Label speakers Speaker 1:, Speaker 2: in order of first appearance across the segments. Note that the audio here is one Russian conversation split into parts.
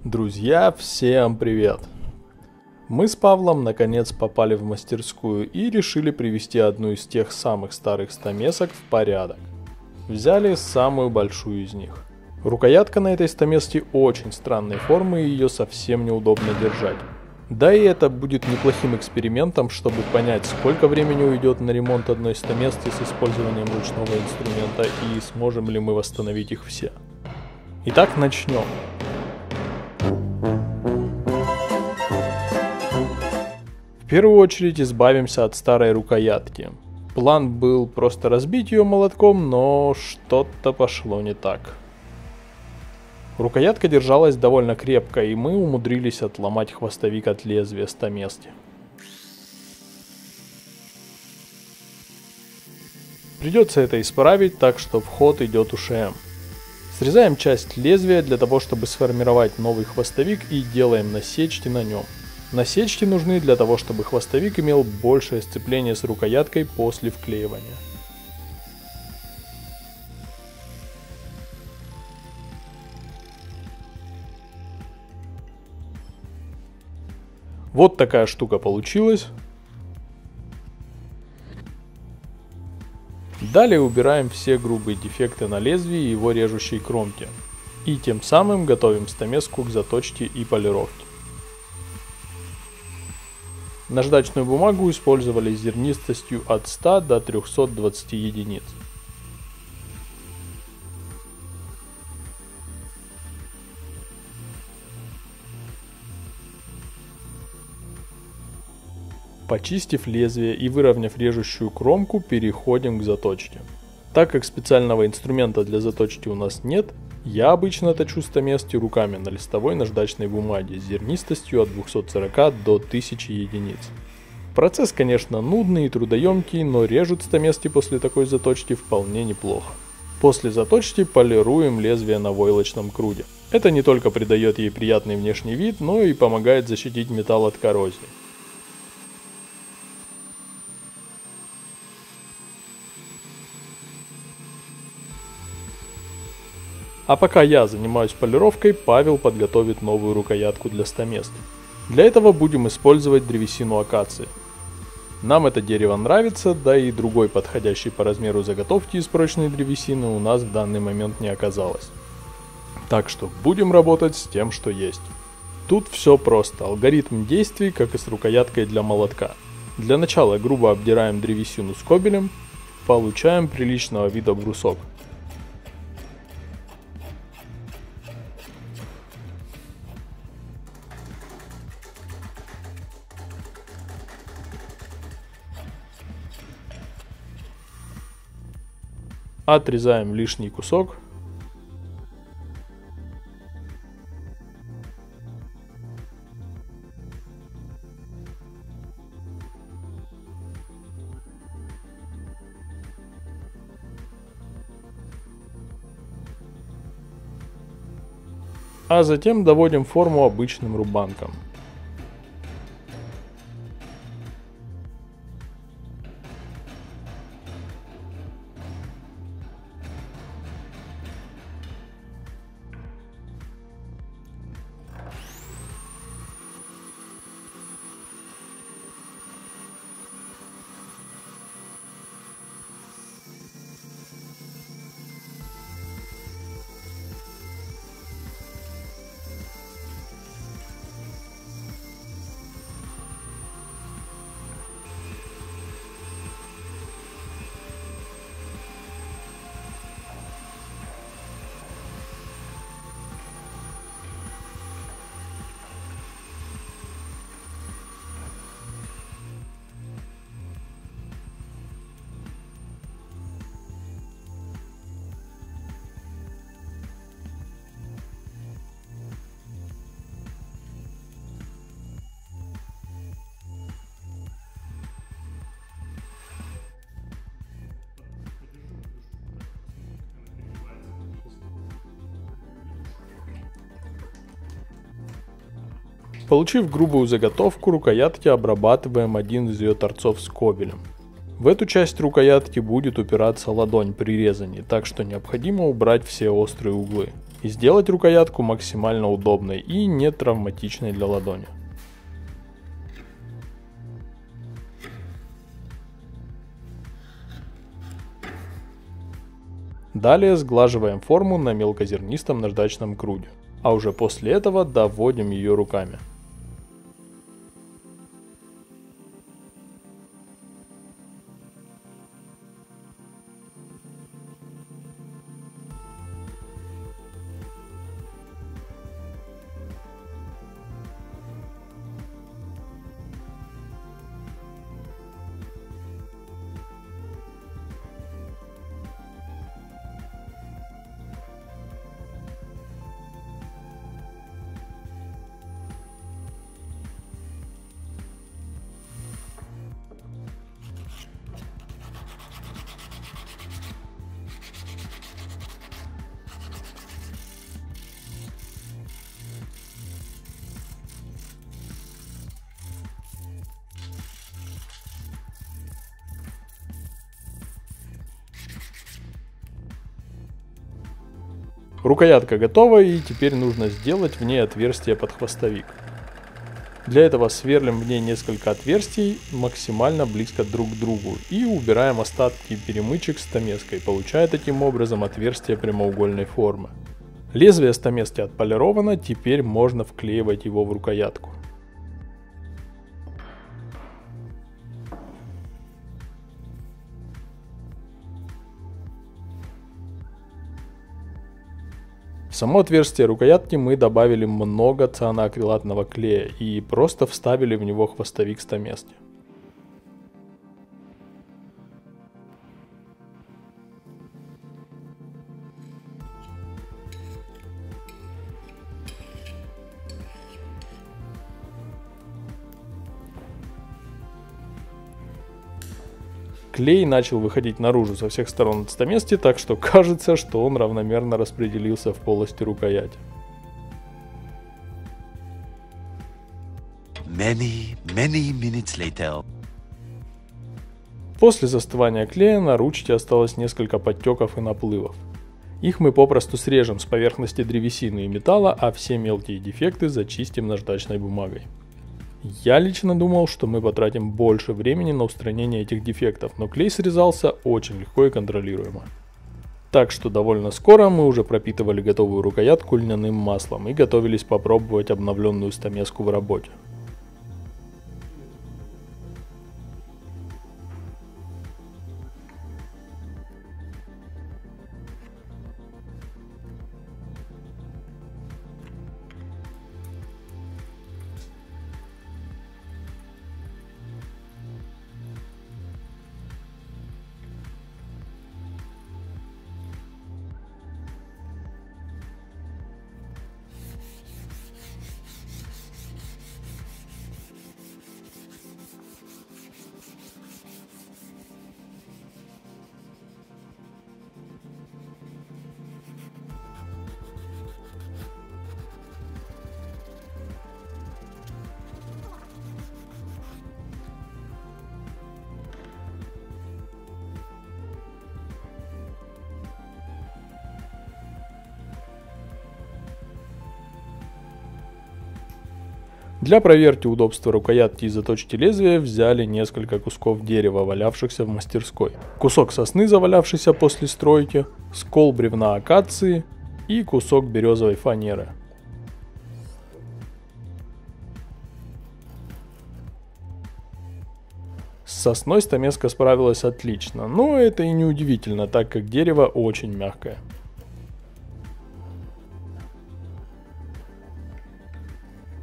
Speaker 1: Друзья, всем привет! Мы с Павлом наконец попали в мастерскую и решили привести одну из тех самых старых стамесок в порядок. Взяли самую большую из них. Рукоятка на этой стамеске очень странной формы и ее совсем неудобно держать. Да и это будет неплохим экспериментом, чтобы понять, сколько времени уйдет на ремонт одной стамески с использованием ручного инструмента и сможем ли мы восстановить их все. Итак, начнем. В первую очередь избавимся от старой рукоятки. План был просто разбить ее молотком, но что-то пошло не так. Рукоятка держалась довольно крепко, и мы умудрились отломать хвостовик от лезвия стамески. Придется это исправить, так что в ход идет УШМ. Срезаем часть лезвия для того, чтобы сформировать новый хвостовик, и делаем насечки на нем. Насечки нужны для того, чтобы хвостовик имел большее сцепление с рукояткой после вклеивания. Вот такая штука получилась. Далее убираем все грубые дефекты на лезвии и его режущей кромке. И тем самым готовим стамеску к заточке и полировке. Наждачную бумагу использовали зернистостью от 100 до 320 единиц. Почистив лезвие и выровняв режущую кромку, переходим к заточке. Так как специального инструмента для заточки у нас нет, я обычно точу стамески руками на листовой наждачной бумаге с зернистостью от 240 до 1000 единиц. Процесс, конечно, нудный и трудоемкий, но режут стамески после такой заточки вполне неплохо. После заточки полируем лезвие на войлочном круге. Это не только придает ей приятный внешний вид, но и помогает защитить металл от коррозии. А пока я занимаюсь полировкой, Павел подготовит новую рукоятку для стамески. Для этого будем использовать древесину акации. Нам это дерево нравится, да и другой подходящей по размеру заготовки из прочной древесины у нас в данный момент не оказалось. Так что будем работать с тем, что есть. Тут все просто, алгоритм действий, как и с рукояткой для молотка. Для начала грубо обдираем древесину скобелем, получаем приличного вида брусок. Отрезаем лишний кусок. А затем доводим форму обычным рубанком. Получив грубую заготовку, рукоятки обрабатываем один из ее торцов скобелем. В эту часть рукоятки будет упираться ладонь при резании, так что необходимо убрать все острые углы. и сделать рукоятку максимально удобной и не травматичной для ладони. Далее сглаживаем форму на мелкозернистом наждачном круге, а уже после этого доводим ее руками. Рукоятка готова, и теперь нужно сделать в ней отверстие под хвостовик. Для этого сверлим в ней несколько отверстий максимально близко друг к другу и убираем остатки перемычек стамеской, получая таким образом отверстие прямоугольной формы. Лезвие стамески отполировано, теперь можно вклеивать его в рукоятку. В само отверстие рукоятки мы добавили много цианоакрилатного клея и просто вставили в него хвостовик стамески. Клей начал выходить наружу со всех сторон от стамески, так что кажется, что он равномерно распределился в полости рукояти.
Speaker 2: Many minutes later.
Speaker 1: После застывания клея на ручке осталось несколько подтеков и наплывов. Их мы попросту срежем с поверхности древесины и металла, а все мелкие дефекты зачистим наждачной бумагой. Я лично думал, что мы потратим больше времени на устранение этих дефектов, но клей срезался очень легко и контролируемо. Так что довольно скоро мы уже пропитывали готовую рукоятку льняным маслом и готовились попробовать обновленную стамеску в работе. Для проверки удобства рукоятки и заточки лезвия взяли несколько кусков дерева, валявшихся в мастерской. Кусок сосны, завалявшийся после стройки, скол бревна акации и кусок березовой фанеры. С сосной стамеска справилась отлично, но это и не удивительно, так как дерево очень мягкое.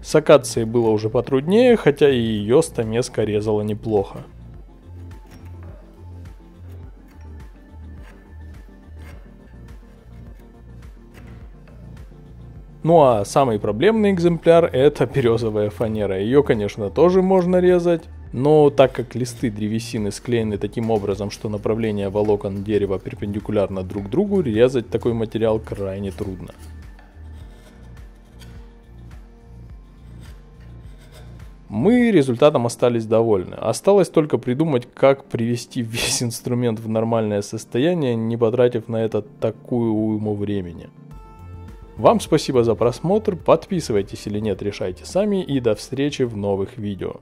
Speaker 1: С акацией было уже потруднее, хотя и ее стамеска резала неплохо. Ну а самый проблемный экземпляр — это березовая фанера. Ее, конечно, тоже можно резать, но так как листы древесины склеены таким образом, что направление волокон дерева перпендикулярно друг другу, резать такой материал крайне трудно. Мы результатом остались довольны. Осталось только придумать, как привести весь инструмент в нормальное состояние, не потратив на это такую уйму времени. Вам спасибо за просмотр, подписывайтесь или нет, решайте сами, и до встречи в новых видео.